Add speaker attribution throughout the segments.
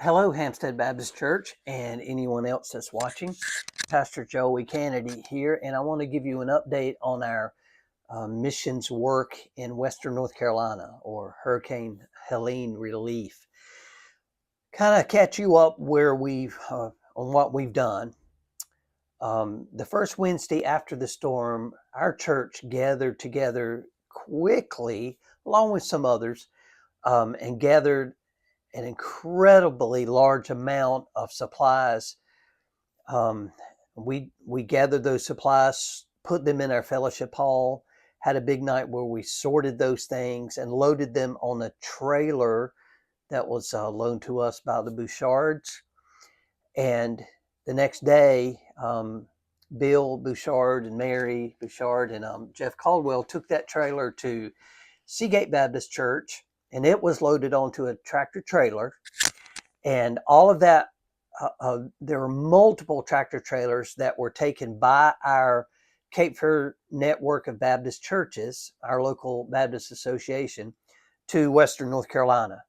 Speaker 1: Hello, Hampstead Baptist Church, and anyone else that's watching. Pastor Joey Kennedy here, and I want to give you an update on our missions work in Western North Carolina, or Hurricane Helene relief. Kind of catch you up where we've on what we've done. The first Wednesday after the storm, our church gathered together quickly, along with some others, and gathered an incredibly large amount of supplies. Um, we gathered those supplies, put them in our fellowship hall, had a big night where we sorted those things and loaded them on a trailer that was loaned to us by the Bouchards. And the next day, Bill Bouchard and Mary Bouchard and Jeff Caldwell took that trailer to Seagate Baptist Church, and it was loaded onto a tractor trailer. And all of that, there were multiple tractor trailers that were taken by our Cape Fear network of Baptist churches, our local Baptist association, to Western North Carolina.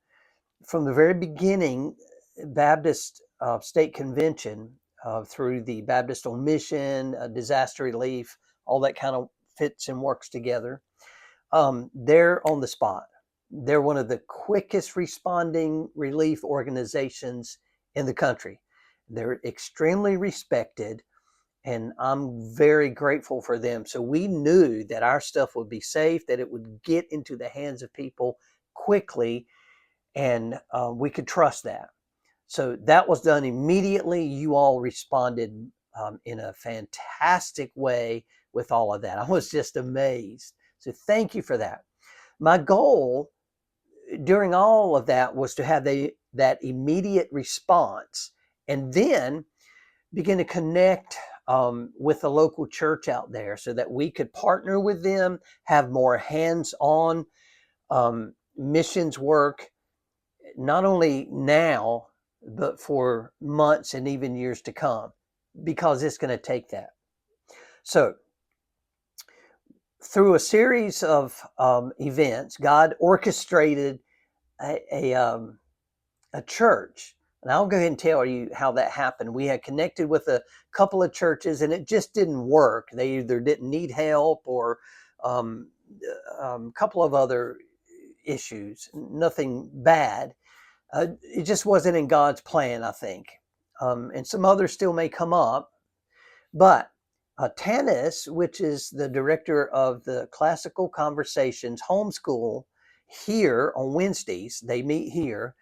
Speaker 1: From the very beginning, Baptist State Convention, through the Baptist on Mission, disaster relief, all that kind of fits and works together. They're on the spot. They're one of the quickest responding relief organizations in the country. They're extremely respected, and I'm very grateful for them. So we knew that our stuff would be safe, that it would get into the hands of people quickly, and we could trust that. So that was done immediately. You all responded in a fantastic way with all of that. I was just amazed. So thank you for that. My goal during all of that was to have that immediate response and then begin to connect with the local church out there so that we could partner with them, have more hands-on missions work, not only now, but for months and even years to come, because it's going to take that. So through a series of events, God orchestrated a church. And I'll go ahead and tell you how that happened. We had connected with a couple of churches, and it just didn't work. They either didn't need help or a couple of other issues, nothing bad. It just wasn't in God's plan, I think. And some others still may come up. But Tanis, which is the director of the Classical Conversations homeschool here on Wednesdays, they meet here.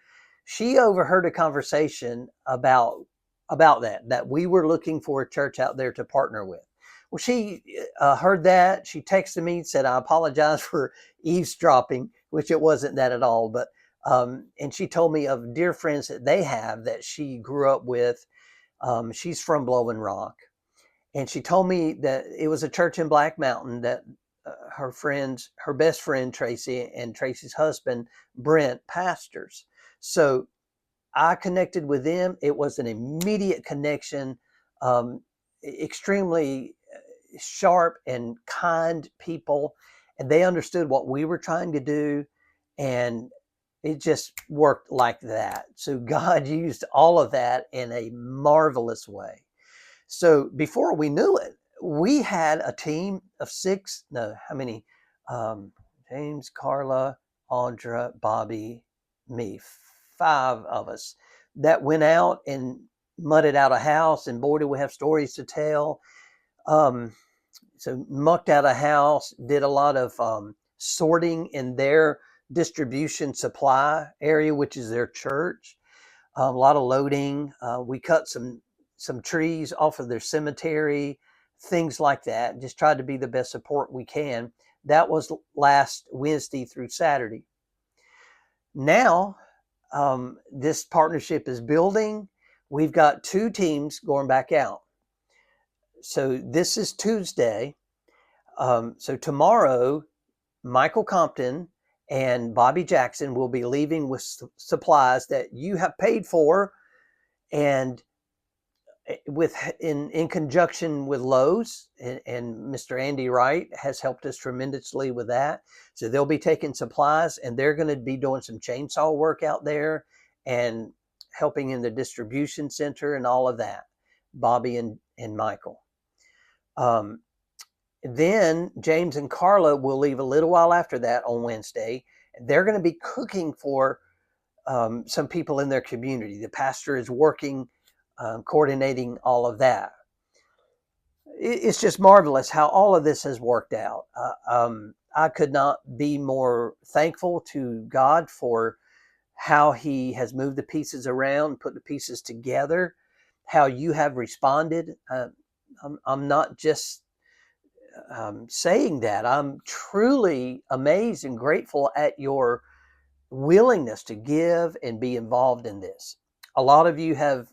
Speaker 1: She overheard a conversation about that we were looking for a church out there to partner with. Well, she heard that. She texted me and said, I apologize for eavesdropping, which it wasn't that at all. But and she told me of dear friends that they have that she grew up with. She's from Blowing Rock. And she told me that it was a church in Black Mountain that her best friend Tracy and Tracy's husband Brent pastors. So I connected with them. It was an immediate connection, extremely sharp and kind people, and they understood what we were trying to do, and it just worked like that. So God used all of that in a marvelous way. So before we knew it, we had a team of six. No, how many? James, Carla, Audra, Bobby, me, 5 of us that went out and mudded out a house. And boy, do we have stories to tell. So mucked out a house, did a lot of sorting in their distribution supply area, which is their church. A lot of loading. We cut some trees off of their cemetery, things like that. Just tried to be the best support we can. That was last Wednesday through Saturday. Now, this partnership is building. We've got 2 teams going back out. So this is Tuesday. So tomorrow, Michael Compton and Bobby Jackson will be leaving with supplies that you have paid for, and in conjunction with Lowe's, and Mr. Andy Wright has helped us tremendously with that. So they'll be taking supplies, and they're going to be doing some chainsaw work out there and helping in the distribution center and all of that, Bobby and Michael. Then James and Carla will leave a little while after that on Wednesday. They're going to be cooking for some people in their community. The pastor is working, coordinating all of that. It's just marvelous how all of this has worked out. I could not be more thankful to God for how he has moved the pieces around, put the pieces together, how you have responded. I'm not just saying that. I'm truly amazed and grateful at your willingness to give and be involved in this. A lot of you have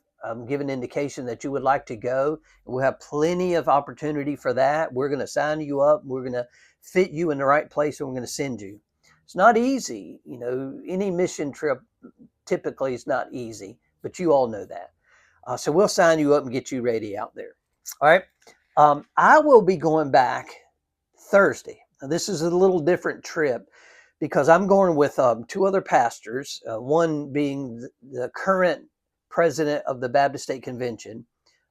Speaker 1: given indication that you would like to go. We'll have plenty of opportunity for that. We're going to sign you up. We're going to fit you in the right place, and we're going to send you. It's not easy. You know, any mission trip typically is not easy, but you all know that. So we'll sign you up and get you ready out there. All right. I will be going back Thursday. Now, this is a little different trip because I'm going with two other pastors, one being the current president of the Baptist State Convention,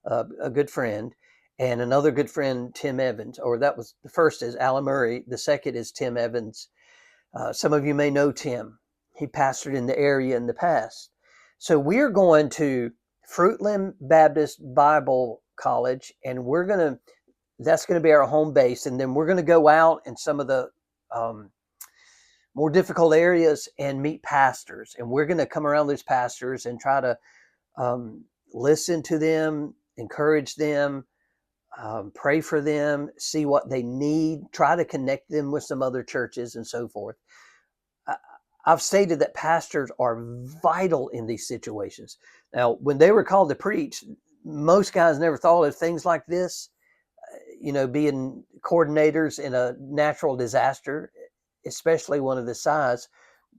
Speaker 1: a good friend, and another good friend, Tim Evans, or that was the first is Alan Murray. The second is Tim Evans. Some of you may know Tim. He pastored in the area in the past. So we're going to Fruitland Baptist Bible College, and that's going to be our home base. And then we're going to go out in some of the more difficult areas and meet pastors. And we're going to come around those pastors and try to listen to them, encourage them, pray for them, see what they need, try to connect them with some other churches and so forth. I've stated that pastors are vital in these situations. Now, when they were called to preach, most guys never thought of things like this, being coordinators in a natural disaster, especially one of this size,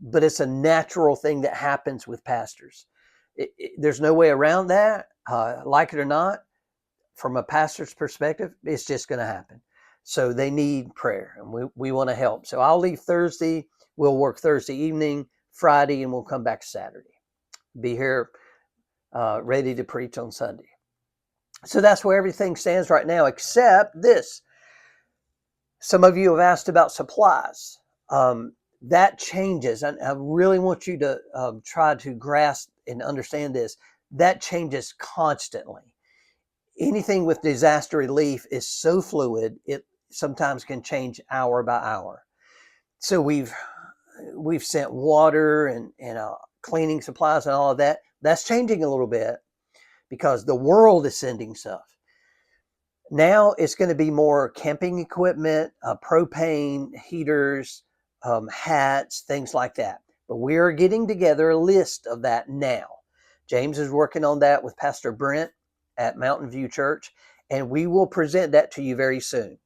Speaker 1: but it's a natural thing that happens with pastors. There's no way around that, like it or not. From a pastor's perspective, it's just going to happen. So they need prayer, and we want to help. So I'll leave Thursday. We'll work Thursday evening, Friday, and we'll come back Saturday. Be here ready to preach on Sunday. So that's where everything stands right now, except this. Some of you have asked about supplies. That changes. And I really want you to try to grasp and understand this. That changes constantly. Anything with disaster relief is so fluid, it sometimes can change hour by hour. So we've sent water and cleaning supplies and all of that. That's changing a little bit because the world is sending stuff. Now it's going to be more camping equipment, propane heaters, hats, things like that. But we are getting together a list of that now. James is working on that with Pastor Brent at Mountain View Church, and we will present that to you very soon.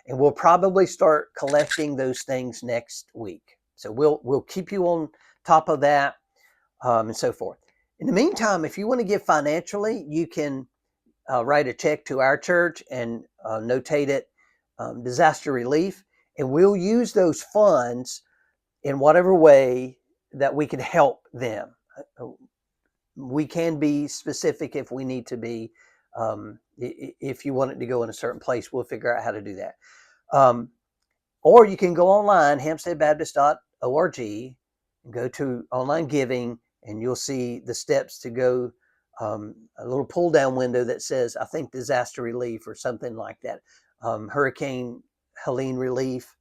Speaker 1: And we'll probably start collecting those things next week. So we'll keep you on top of that and so forth. In the meantime, if you want to give financially, you can write a check to our church and notate it disaster relief, and we'll use those funds in whatever way that we can help them. We can be specific if we need to be. If you want it to go in a certain place, we'll figure out how to do that. Or you can go online, hampsteadbaptist.org, and go to online giving, and you'll see the steps to go. A little pull down window that says, I think, disaster relief or something like that. Hurricane Helene relief.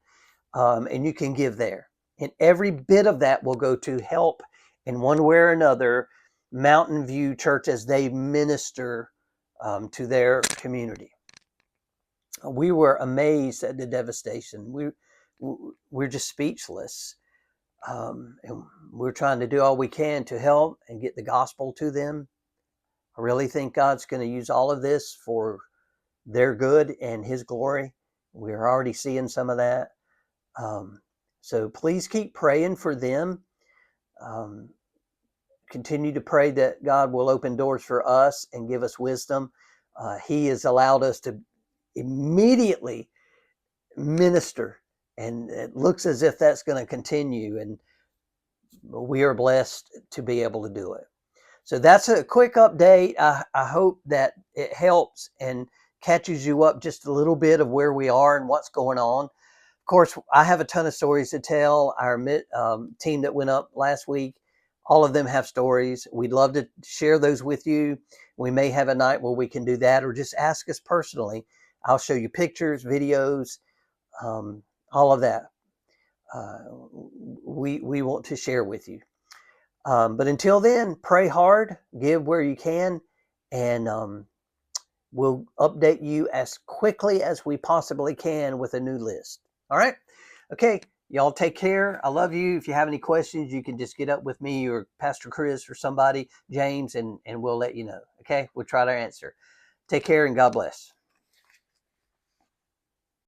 Speaker 1: And you can give there. And every bit of that will go to help in one way or another Mountain View Church as they minister to their community. We were amazed at the devastation. We're just speechless. And we're trying to do all we can to help and get the gospel to them. I really think God's going to use all of this for their good and his glory. We're already seeing some of that. So please keep praying for them. Continue to pray that God will open doors for us and give us wisdom. He has allowed us to immediately minister, and it looks as if that's going to continue, and we are blessed to be able to do it. So that's a quick update. I hope that it helps and catches you up just a little bit of where we are and what's going on. Of course, I have a ton of stories to tell. Our team that went up last week, all of them have stories. We'd love to share those with you. We may have a night where we can do that, or just ask us personally. I'll show you pictures, videos, all of that. We want to share with you. But until then, pray hard, give where you can, and we'll update you as quickly as we possibly can with a new list. All right? Okay, y'all take care. I love you. If you have any questions, you can just get up with me or Pastor Chris or somebody, James, and we'll let you know. Okay? We'll try to answer. Take care and God bless.